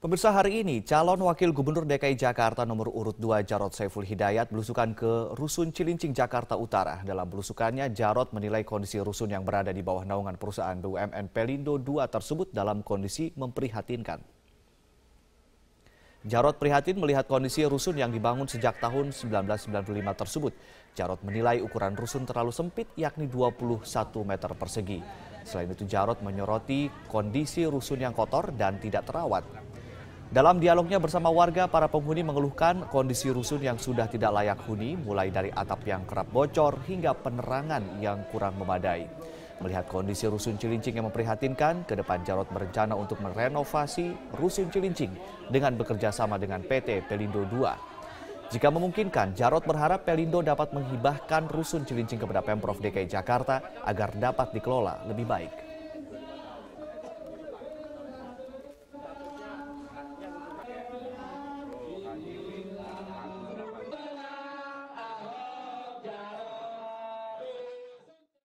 Pemirsa, hari ini calon wakil gubernur DKI Jakarta nomor urut 2 Jarod Saiful Hidayat belusukan ke Rusun Cilincing, Jakarta Utara. Dalam belusukannya, Jarod menilai kondisi rusun yang berada di bawah naungan perusahaan BUMN Pelindo II tersebut dalam kondisi memprihatinkan. Jarod prihatin melihat kondisi rusun yang dibangun sejak tahun 1995 tersebut. Jarod menilai ukuran rusun terlalu sempit, yakni 21 meter persegi. Selain itu, Jarod menyoroti kondisi rusun yang kotor dan tidak terawat. Dalam dialognya bersama warga, para penghuni mengeluhkan kondisi rusun yang sudah tidak layak huni, mulai dari atap yang kerap bocor hingga penerangan yang kurang memadai. Melihat kondisi rusun Cilincing yang memprihatinkan, ke depan Jarod berencana untuk merenovasi rusun Cilincing dengan bekerja sama dengan PT Pelindo II. Jika memungkinkan, Jarod berharap Pelindo dapat menghibahkan rusun Cilincing kepada Pemprov DKI Jakarta agar dapat dikelola lebih baik.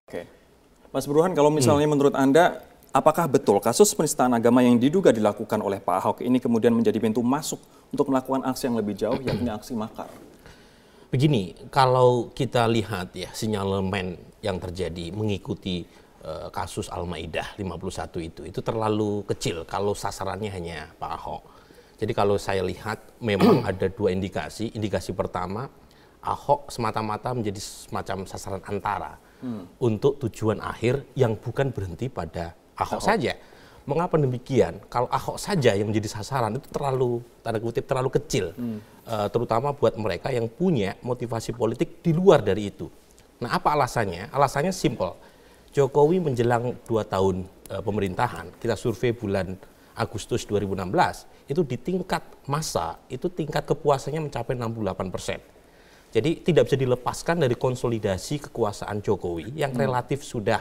Oke, Mas Burhan, kalau misalnya menurut Anda, apakah betul kasus penistaan agama yang diduga dilakukan oleh Pak Ahok ini kemudian menjadi pintu masuk untuk melakukan aksi yang lebih jauh, yakni aksi makar? Begini, kalau kita lihat ya sinyalemen yang terjadi mengikuti kasus Al-Maidah 51 itu terlalu kecil kalau sasarannya hanya Pak Ahok. Jadi kalau saya lihat memang ada dua indikasi. Indikasi pertama, Ahok semata-mata menjadi semacam sasaran antara untuk tujuan akhir yang bukan berhenti pada Ahok saja. Mengapa demikian? Kalau Ahok saja yang menjadi sasaran itu terlalu, tanda kutip, terlalu kecil. Terutama buat mereka yang punya motivasi politik di luar dari itu. Nah, apa alasannya? Alasannya simple. Jokowi menjelang 2 tahun pemerintahan, kita survei bulan Agustus 2016, itu di tingkat massa, itu tingkat kepuasannya mencapai 68%. Jadi tidak bisa dilepaskan dari konsolidasi kekuasaan Jokowi yang relatif sudah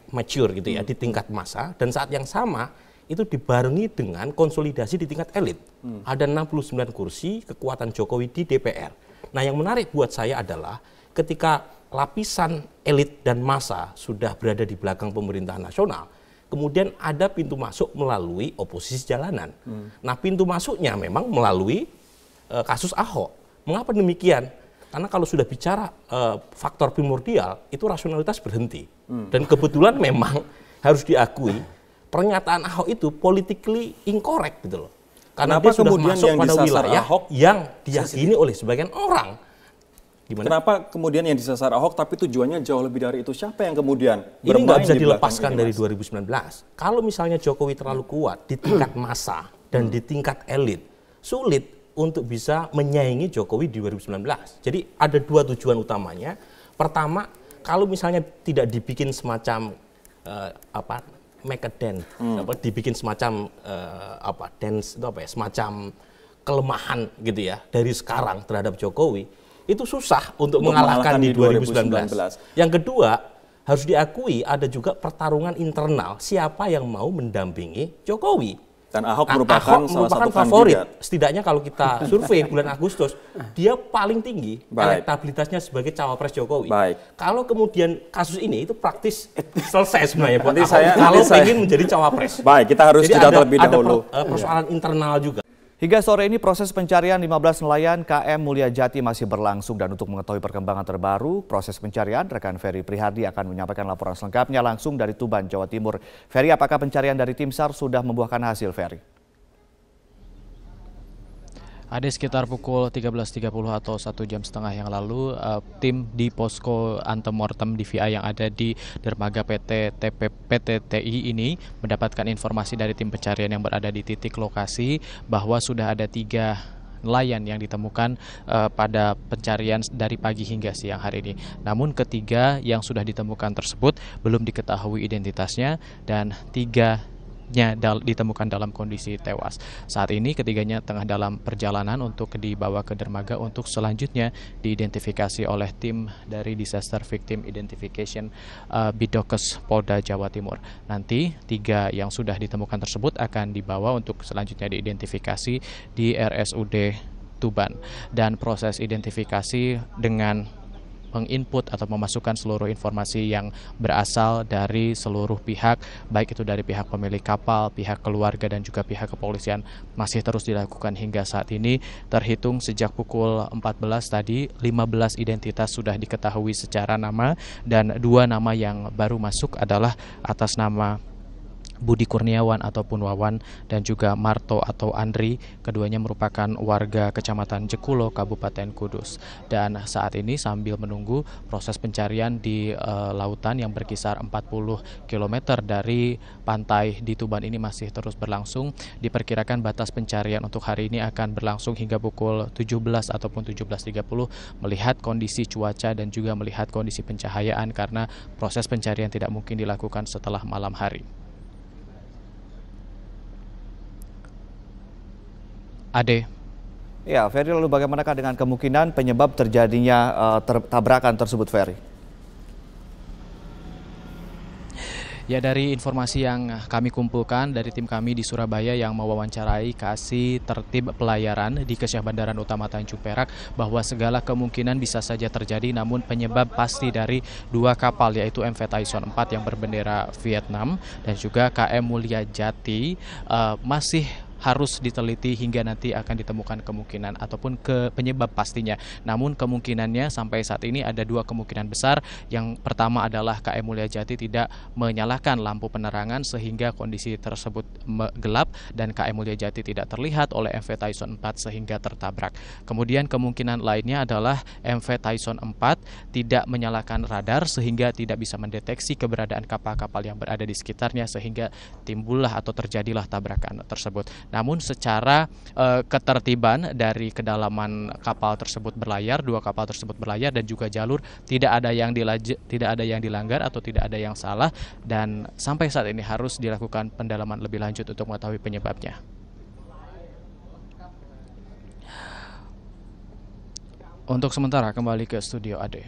mature gitu ya di tingkat massa, dan saat yang sama itu dibarengi dengan konsolidasi di tingkat elit. Ada 69 kursi kekuatan Jokowi di DPR. Nah, yang menarik buat saya adalah ketika lapisan elit dan massa sudah berada di belakang pemerintahan nasional, kemudian ada pintu masuk melalui oposisi jalanan. Nah, pintu masuknya memang melalui kasus Ahok. Mengapa demikian? Karena kalau sudah bicara faktor primordial, itu rasionalitas berhenti. Dan kebetulan memang harus diakui, pernyataan Ahok itu politically incorrect gitu loh. Karena dia sudah masuk pada wilayah Ahok yang diyakini oleh sebagian orang. Gimana? Kenapa kemudian yang disasar Ahok tapi tujuannya jauh lebih dari itu? Siapa yang kemudian ini nggak bisa dilepaskan dari 2019. Kalau misalnya Jokowi terlalu kuat di tingkat massa dan di tingkat elit, sulit untuk bisa menyaingi Jokowi di 2019. Jadi ada dua tujuan utamanya. Pertama, kalau misalnya tidak dibikin semacam make a dent, dibikin semacam dance itu semacam kelemahan gitu ya dari sekarang terhadap Jokowi, itu susah untuk mengalahkan di 2019. Yang kedua, harus diakui ada juga pertarungan internal siapa yang mau mendampingi Jokowi. Dan Ahok merupakan salah satu favorit. Kandidat. Setidaknya kalau kita survei bulan Agustus, dia paling tinggi elektabilitasnya sebagai cawapres Jokowi. Kalau kemudian kasus ini itu praktis selesai sebenarnya buat Ahok kalau ingin menjadi cawapres. Baik, kita harus jeda terlebih dahulu. Ada persoalan internal juga. Hingga sore ini proses pencarian 15 nelayan KM Mulyajati masih berlangsung, dan untuk mengetahui perkembangan terbaru proses pencarian, rekan Ferry Prihardi akan menyampaikan laporan selengkapnya langsung dari Tuban, Jawa Timur. Ferry, apakah pencarian dari tim SAR sudah membuahkan hasil, Ferry? Ada sekitar pukul 13.30 atau 1 jam setengah yang lalu, tim di posko antemortem DVI yang ada di dermaga PT TI ini mendapatkan informasi dari tim pencarian yang berada di titik lokasi bahwa sudah ada 3 nelayan yang ditemukan pada pencarian dari pagi hingga siang hari ini. Namun ketiga yang sudah ditemukan tersebut belum diketahui identitasnya dan 3 ditemukan dalam kondisi tewas. Saat ini ketiganya tengah dalam perjalanan untuk dibawa ke dermaga untuk selanjutnya diidentifikasi oleh tim dari Disaster Victim Identification Bidokes Polda Jawa Timur. Nanti 3 yang sudah ditemukan tersebut akan dibawa untuk selanjutnya diidentifikasi di RSUD Tuban, dan proses identifikasi dengan menginput atau memasukkan seluruh informasi yang berasal dari seluruh pihak, baik itu dari pihak pemilik kapal, pihak keluarga, dan juga pihak kepolisian, masih terus dilakukan hingga saat ini. Terhitung sejak pukul 14 tadi, 15 identitas sudah diketahui secara nama, dan 2 nama yang baru masuk adalah atas nama Budi Kurniawan ataupun Wawan dan juga Marto atau Andri. Keduanya merupakan warga Kecamatan Jekulo, Kabupaten Kudus. Dan saat ini sambil menunggu proses pencarian di lautan yang berkisar 40 km dari pantai di Tuban ini masih terus berlangsung. Diperkirakan batas pencarian untuk hari ini akan berlangsung hingga pukul 17 ataupun 17.30 melihat kondisi cuaca dan juga melihat kondisi pencahayaan, karena proses pencarian tidak mungkin dilakukan setelah malam hari. Ade. Ya, Ferry, lalu bagaimanakah dengan kemungkinan penyebab terjadinya tabrakan tersebut, Ferry? Ya, dari informasi yang kami kumpulkan dari tim kami di Surabaya yang mewawancarai Kasih Tertib Pelayaran di Kesyah Bandaran Utama Tanjung Perak, bahwa segala kemungkinan bisa saja terjadi, namun penyebab pasti dari 2 kapal yaitu MV Tyson 4 yang berbendera Vietnam dan juga KM Mulia Jati masih harus diteliti hingga nanti akan ditemukan kemungkinan ataupun penyebab pastinya. Namun kemungkinannya sampai saat ini ada 2 kemungkinan besar. Yang pertama adalah KM Mulia Jati tidak menyalakan lampu penerangan sehingga kondisi tersebut gelap dan KM Mulia Jati tidak terlihat oleh MV Tyson 4 sehingga tertabrak. Kemudian kemungkinan lainnya adalah MV Tyson 4 tidak menyalakan radar sehingga tidak bisa mendeteksi keberadaan kapal-kapal yang berada di sekitarnya sehingga timbullah atau terjadilah tabrakan tersebut. Namun secara ketertiban dari kedalaman kapal tersebut berlayar, 2 kapal tersebut berlayar dan juga jalur tidak ada yang dilanggar atau tidak ada yang salah, dan sampai saat ini harus dilakukan pendalaman lebih lanjut untuk mengetahui penyebabnya. Untuk sementara kembali ke studio Ade.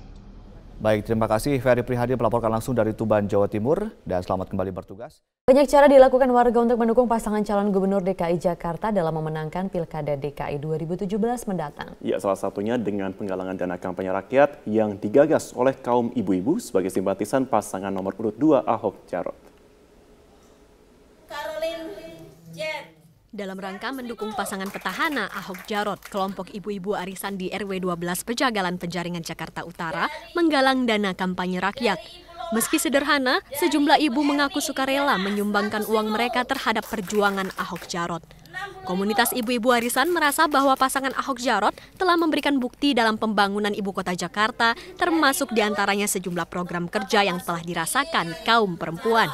Baik, terima kasih Ferry Prihadi melaporkan langsung dari Tuban, Jawa Timur, dan selamat kembali bertugas. Banyak cara dilakukan warga untuk mendukung pasangan calon gubernur DKI Jakarta dalam memenangkan Pilkada DKI 2017 mendatang. Ya, salah satunya dengan penggalangan dana kampanye rakyat yang digagas oleh kaum ibu-ibu sebagai simpatisan pasangan nomor urut 2 Ahok Jarot. Dalam rangka mendukung pasangan petahana Ahok Jarot, kelompok ibu-ibu arisan di RW 12 Pejagalan Penjaringan Jakarta Utara menggalang dana kampanye rakyat. Meski sederhana, sejumlah ibu mengaku sukarela menyumbangkan uang mereka terhadap perjuangan Ahok Jarot. Komunitas ibu-ibu arisan merasa bahwa pasangan Ahok Jarot telah memberikan bukti dalam pembangunan ibu kota Jakarta, termasuk diantaranya sejumlah program kerja yang telah dirasakan kaum perempuan.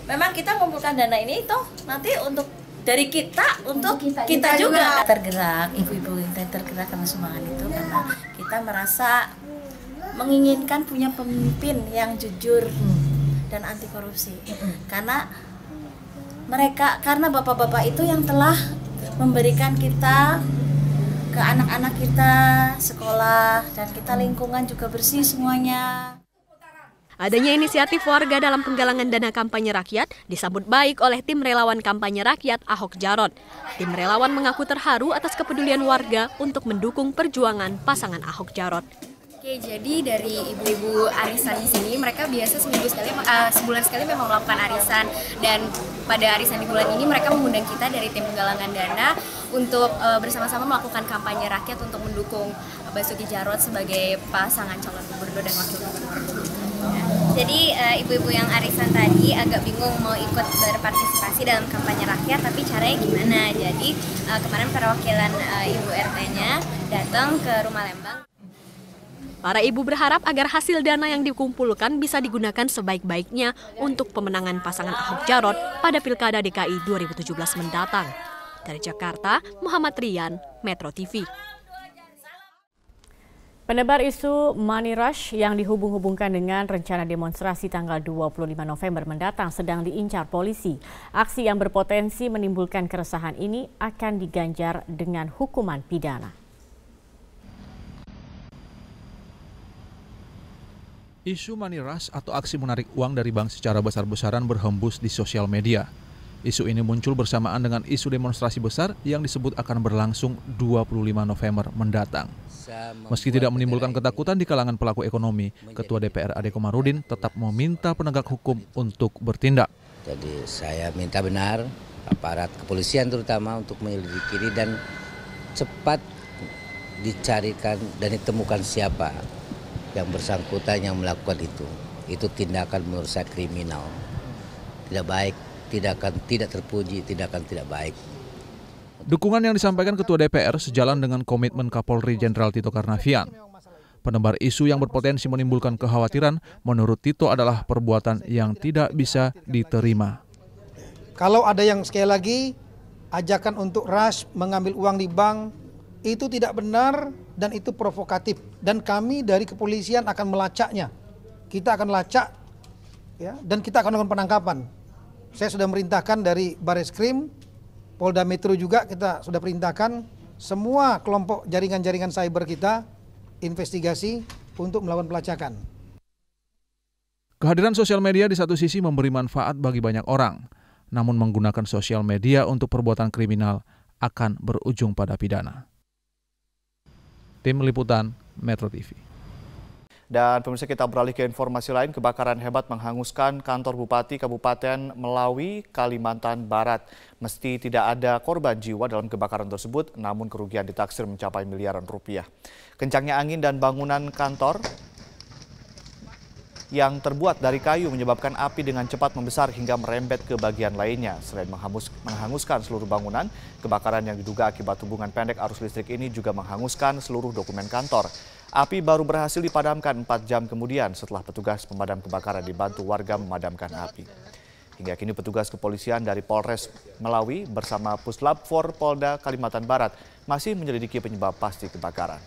Memang kita mengumpulkan dana ini toh nanti untuk dari kita untuk kita juga tergerak, ibu-ibu kita tergerak karena sumbangan itu, karena kita merasa menginginkan punya pemimpin yang jujur dan anti korupsi. Karena bapak-bapak itu yang telah memberikan kita ke anak-anak kita sekolah, dan kita lingkungan juga bersih semuanya. Adanya inisiatif warga dalam penggalangan dana kampanye rakyat disambut baik oleh tim relawan kampanye rakyat Ahok Jarot. Tim relawan mengaku terharu atas kepedulian warga untuk mendukung perjuangan pasangan Ahok Jarot. Oke, jadi dari ibu-ibu arisan di sini mereka biasa sebulan sekali memang melakukan arisan, dan pada arisan di bulan ini mereka mengundang kita dari tim penggalangan dana untuk bersama-sama melakukan kampanye rakyat untuk mendukung Basuki Jarot sebagai pasangan calon gubernur dan wakil gubernur. Jadi ibu-ibu yang arisan tadi agak bingung mau ikut berpartisipasi dalam kampanye rakyat, tapi caranya gimana? Jadi kemarin perwakilan ibu RT-nya datang ke Rumah Lembang. Para ibu berharap agar hasil dana yang dikumpulkan bisa digunakan sebaik-baiknya untuk pemenangan pasangan Ahok Jarot pada Pilkada DKI 2017 mendatang. Dari Jakarta, Muhammad Rian, Metro TV. Penebar isu Money Rush yang dihubung-hubungkan dengan rencana demonstrasi tanggal 25 November mendatang sedang diincar polisi. Aksi yang berpotensi menimbulkan keresahan ini akan diganjar dengan hukuman pidana. Isu Money Rush atau aksi menarik uang dari bank secara besar-besaran berhembus di sosial media. Isu ini muncul bersamaan dengan isu demonstrasi besar yang disebut akan berlangsung 25 November mendatang. Meski tidak menimbulkan ketakutan di kalangan pelaku ekonomi, Ketua DPR Ade Komarudin tetap meminta penegak hukum untuk bertindak. Jadi saya minta benar aparat kepolisian terutama untuk menyelidiki ini dan cepat dicarikan dan ditemukan siapa yang bersangkutan yang melakukan itu. Itu tindakan menurut saya kriminal, tidak baik, tidak terpuji, tindakan tidak baik. Dukungan yang disampaikan Ketua DPR sejalan dengan komitmen Kapolri Jenderal Tito Karnavian. Penebar isu yang berpotensi menimbulkan kekhawatiran menurut Tito adalah perbuatan yang tidak bisa diterima. Kalau ada yang sekali lagi ajakan untuk rush mengambil uang di bank, itu tidak benar dan itu provokatif. Dan kami dari kepolisian akan melacaknya. Kita akan lacak ya, dan kita akan melakukan penangkapan. Saya sudah merintahkan dari Bareskrim, Polda Metro juga kita sudah perintahkan semua kelompok jaringan-jaringan cyber kita investigasi untuk melakukan pelacakan. Kehadiran sosial media di satu sisi memberi manfaat bagi banyak orang, namun menggunakan sosial media untuk perbuatan kriminal akan berujung pada pidana. Tim Liputan Metro TV. Dan pemirsa, kita beralih ke informasi lain. Kebakaran hebat menghanguskan kantor Bupati Kabupaten Melawi, Kalimantan Barat. Meski tidak ada korban jiwa dalam kebakaran tersebut, namun kerugian ditaksir mencapai miliaran rupiah. Kencangnya angin dan bangunan kantor yang terbuat dari kayu menyebabkan api dengan cepat membesar hingga merembet ke bagian lainnya. Selain menghanguskan seluruh bangunan, kebakaran yang diduga akibat hubungan pendek arus listrik ini juga menghanguskan seluruh dokumen kantor. Api baru berhasil dipadamkan 4 jam kemudian setelah petugas pemadam kebakaran dibantu warga memadamkan api. Hingga kini petugas kepolisian dari Polres Melawi bersama Puslap 4 Polda Kalimantan Barat masih menyelidiki penyebab pasti kebakaran.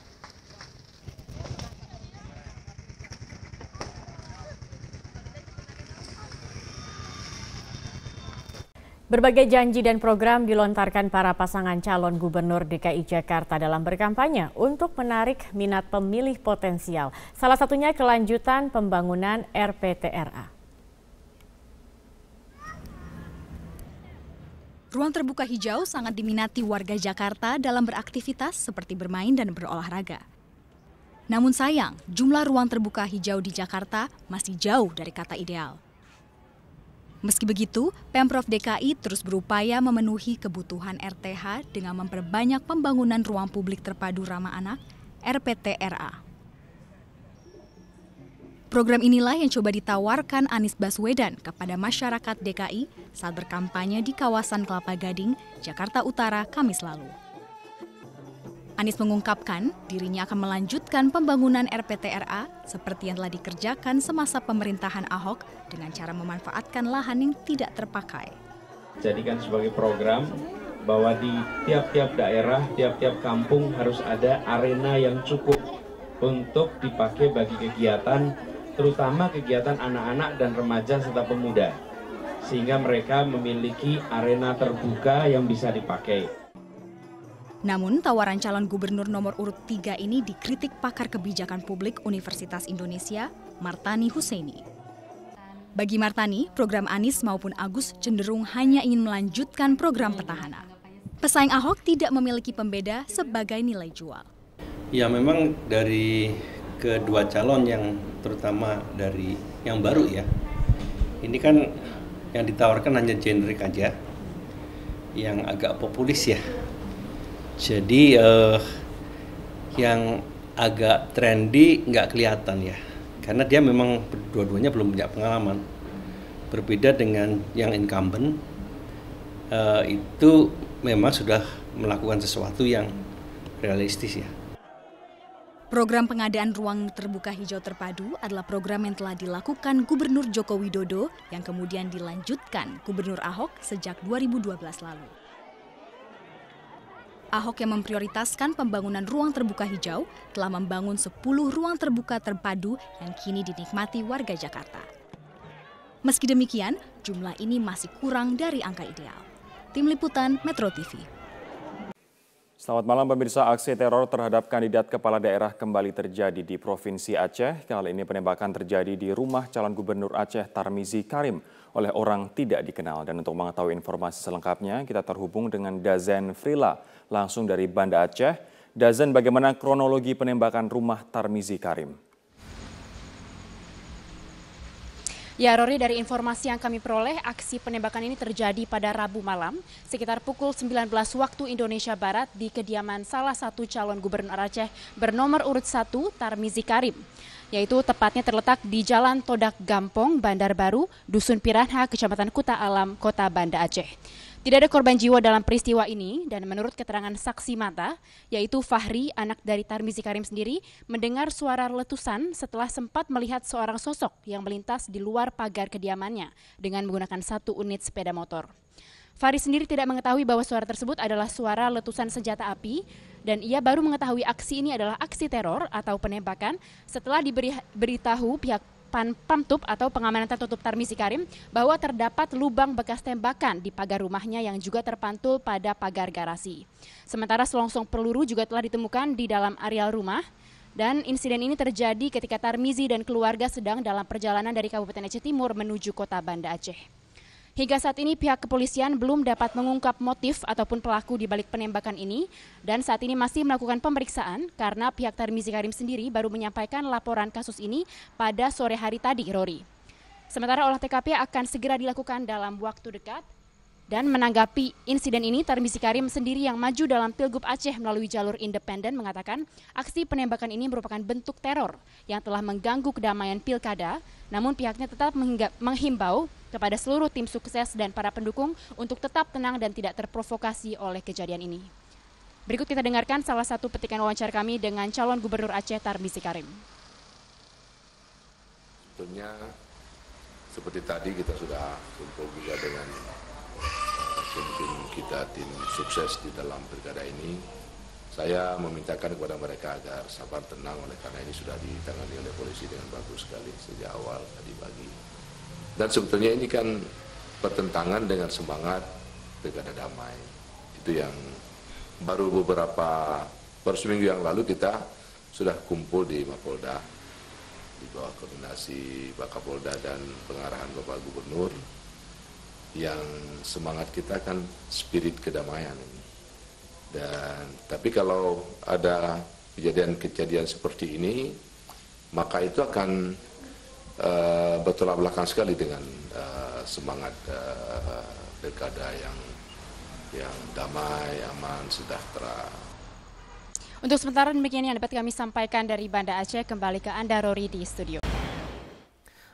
Berbagai janji dan program dilontarkan para pasangan calon gubernur DKI Jakarta dalam berkampanye untuk menarik minat pemilih potensial. Salah satunya kelanjutan pembangunan RPTRA. Ruang terbuka hijau sangat diminati warga Jakarta dalam beraktivitas seperti bermain dan berolahraga. Namun sayang, jumlah ruang terbuka hijau di Jakarta masih jauh dari kata ideal. Meski begitu, Pemprov DKI terus berupaya memenuhi kebutuhan RTH dengan memperbanyak pembangunan ruang publik terpadu ramah anak, RPTRA. Program inilah yang coba ditawarkan Anies Baswedan kepada masyarakat DKI saat berkampanye di kawasan Kelapa Gading, Jakarta Utara, Kamis lalu. Anies mengungkapkan dirinya akan melanjutkan pembangunan RPTRA seperti yang telah dikerjakan semasa pemerintahan Ahok dengan cara memanfaatkan lahan yang tidak terpakai. Jadikan sebagai program bahwa di tiap-tiap daerah, tiap-tiap kampung harus ada arena yang cukup untuk dipakai bagi kegiatan, terutama kegiatan anak-anak dan remaja serta pemuda, sehingga mereka memiliki arena terbuka yang bisa dipakai. Namun, tawaran calon gubernur nomor urut 3 ini dikritik pakar kebijakan publik Universitas Indonesia, Martani Husseini. Bagi Martani, program Anies maupun Agus cenderung hanya ingin melanjutkan program petahana. Pesaing Ahok tidak memiliki pembeda sebagai nilai jual. Ya, memang dari kedua calon yang terutama dari yang baru ya, ini kan yang ditawarkan hanya generik aja, yang agak populis ya. Jadi yang agak trendy nggak kelihatan ya, karena dia memang dua-duanya belum punya pengalaman. Berbeda dengan yang incumbent, itu memang sudah melakukan sesuatu yang realistis ya. Program pengadaan ruang terbuka hijau terpadu adalah program yang telah dilakukan Gubernur Joko Widodo yang kemudian dilanjutkan Gubernur Ahok sejak 2012 lalu. Ahok yang memprioritaskan pembangunan ruang terbuka hijau telah membangun 10 ruang terbuka terpadu yang kini dinikmati warga Jakarta. Meski demikian, jumlah ini masih kurang dari angka ideal. Tim Liputan Metro TV. Selamat malam pemirsa, aksi teror terhadap kandidat kepala daerah kembali terjadi di Provinsi Aceh. Kali ini penembakan terjadi di rumah calon gubernur Aceh Tarmizi Karim oleh orang tidak dikenal. Dan untuk mengetahui informasi selengkapnya, kita terhubung dengan Dazen Frila langsung dari Banda Aceh. Dazen, bagaimana kronologi penembakan rumah Tarmizi Karim? Ya, Rory, dari informasi yang kami peroleh, aksi penembakan ini terjadi pada Rabu malam sekitar pukul 19 waktu Indonesia Barat di kediaman salah satu calon gubernur Aceh bernomor urut 1, Tarmizi Karim, yaitu tepatnya terletak di Jalan Todak Gampong, Bandar Baru, Dusun Piranha, Kecamatan Kuta Alam, Kota Banda Aceh. Tidak ada korban jiwa dalam peristiwa ini dan menurut keterangan saksi mata, yaitu Fahri, anak dari Tarmizi Karim sendiri, mendengar suara letusan setelah sempat melihat seorang sosok yang melintas di luar pagar kediamannya dengan menggunakan 1 unit sepeda motor. Fahri sendiri tidak mengetahui bahwa suara tersebut adalah suara letusan senjata api dan ia baru mengetahui aksi ini adalah aksi teror atau penembakan setelah diberitahu pihak Pamtub atau pengamanan tertutup Tarmizi Karim bahwa terdapat lubang bekas tembakan di pagar rumahnya yang juga terpantul pada pagar garasi. Sementara selongsong peluru juga telah ditemukan di dalam areal rumah dan insiden ini terjadi ketika Tarmizi dan keluarga sedang dalam perjalanan dari Kabupaten Aceh Timur menuju Kota Banda Aceh. Hingga saat ini pihak kepolisian belum dapat mengungkap motif ataupun pelaku di balik penembakan ini dan saat ini masih melakukan pemeriksaan karena pihak Tarmizi Karim sendiri baru menyampaikan laporan kasus ini pada sore hari tadi, Rory. Sementara olah TKP akan segera dilakukan dalam waktu dekat. Dan menanggapi insiden ini, Tarmizi Karim sendiri yang maju dalam Pilgub Aceh melalui jalur independen mengatakan aksi penembakan ini merupakan bentuk teror yang telah mengganggu kedamaian pilkada, namun pihaknya tetap menghimbau kepada seluruh tim sukses dan para pendukung untuk tetap tenang dan tidak terprovokasi oleh kejadian ini. Berikut kita dengarkan salah satu petikan wawancara kami dengan calon gubernur Aceh Tarmizi Karim. Sebetulnya seperti tadi kita sudah kumpul juga dengan tim sukses di dalam pilkada ini. Saya memintakan kepada mereka agar sabar tenang oleh karena ini sudah ditangani oleh polisi dengan bagus sekali sejak awal tadi pagi. Dan sebetulnya ini kan bertentangan dengan semangat pilkada damai. Itu yang baru seminggu yang lalu kita sudah kumpul di Mapolda di bawah koordinasi Pak Kapolda dan pengarahan Bapak Gubernur. Yang semangat kita kan spirit kedamaian ini. Tapi kalau ada kejadian-kejadian seperti ini, maka itu akan bertolak belakang sekali dengan semangat pilkada yang damai, aman, sejahtera. Untuk sementara demikian yang dapat kami sampaikan dari Banda Aceh. Kembali ke Anda, Rory, di studio.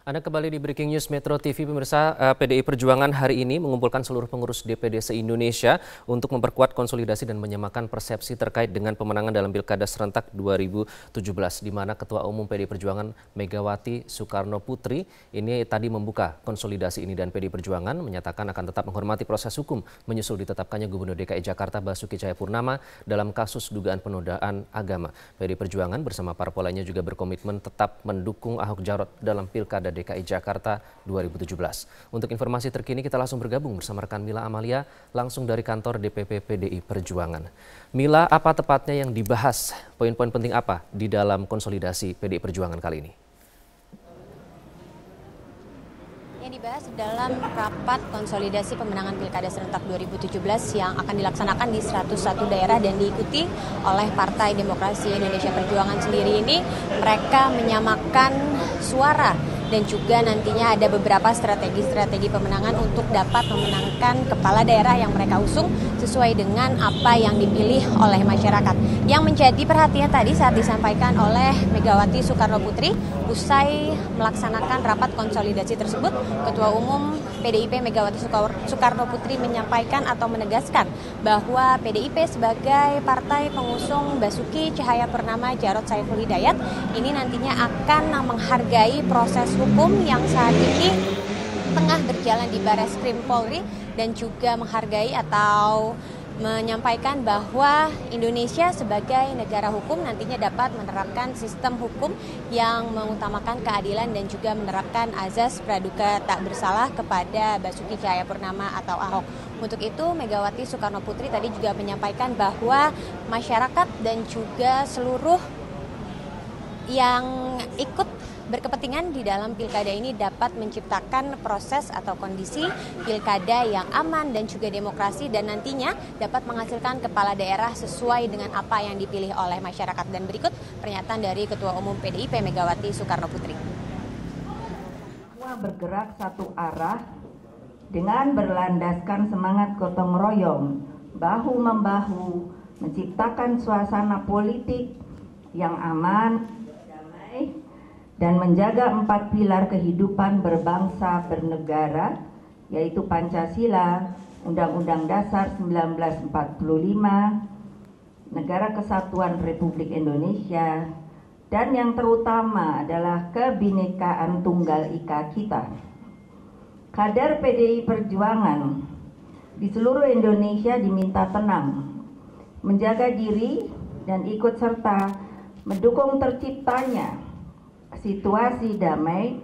Anda kembali di Breaking News Metro TV, pemirsa. PDI Perjuangan hari ini mengumpulkan seluruh pengurus DPD se-Indonesia untuk memperkuat konsolidasi dan menyamakan persepsi terkait dengan pemenangan dalam Pilkada Serentak 2017, di mana Ketua Umum PDI Perjuangan Megawati Soekarno Putri ini tadi membuka konsolidasi ini dan PDI Perjuangan menyatakan akan tetap menghormati proses hukum menyusul ditetapkannya Gubernur DKI Jakarta Basuki Cahayapurnama dalam kasus dugaan penodaan agama. PDI Perjuangan bersama parpol lainnya juga berkomitmen tetap mendukung Ahok Jarot dalam Pilkada DKI Jakarta 2017. Untuk informasi terkini kita langsung bergabung bersama rekan Mila Amalia langsung dari kantor DPP PDI Perjuangan. Mila, apa tepatnya yang dibahas? Poin-poin penting apa di dalam konsolidasi PDI Perjuangan kali ini? Yang dibahas dalam rapat konsolidasi pemenangan Pilkada Serentak 2017 yang akan dilaksanakan di 101 daerah dan diikuti oleh Partai Demokrasi Indonesia Perjuangan sendiri ini, mereka menyamakan suara dan juga nantinya ada beberapa strategi-strategi pemenangan untuk dapat memenangkan kepala daerah yang mereka usung sesuai dengan apa yang dipilih oleh masyarakat. Yang menjadi perhatian tadi saat disampaikan oleh Megawati Soekarno Putri usai melaksanakan rapat konsolidasi tersebut, Ketua Umum PDIP Megawati Soekarno Putri menyampaikan atau menegaskan bahwa PDIP sebagai partai pengusung Basuki Cahayapurnama Jarot Saiful Hidayat ini nantinya akan menghargai proses hukum yang saat ini tengah berjalan di Barreskrim Polri dan juga menghargai atau menyampaikan bahwa Indonesia sebagai negara hukum nantinya dapat menerapkan sistem hukum yang mengutamakan keadilan dan juga menerapkan azas praduga tak bersalah kepada Basuki Cahayapurnama atau Ahok. Untuk itu Megawati Soekarno Putri tadi juga menyampaikan bahwa masyarakat dan juga seluruh yang ikut berkepentingan di dalam pilkada ini dapat menciptakan proses atau kondisi pilkada yang aman dan juga demokrasi, dan nantinya dapat menghasilkan kepala daerah sesuai dengan apa yang dipilih oleh masyarakat. Dan berikut pernyataan dari Ketua Umum PDIP Megawati Soekarno Putri. Semua bergerak satu arah dengan berlandaskan semangat gotong royong, bahu-membahu, menciptakan suasana politik yang aman, damai, dan menjaga 4 pilar kehidupan berbangsa bernegara, yaitu Pancasila, Undang-Undang Dasar 1945, Negara Kesatuan Republik Indonesia, dan yang terutama adalah kebinekaan Tunggal Ika kita. Kader PDI Perjuangan di seluruh Indonesia diminta tenang, menjaga diri dan ikut serta mendukung terciptanya situasi damai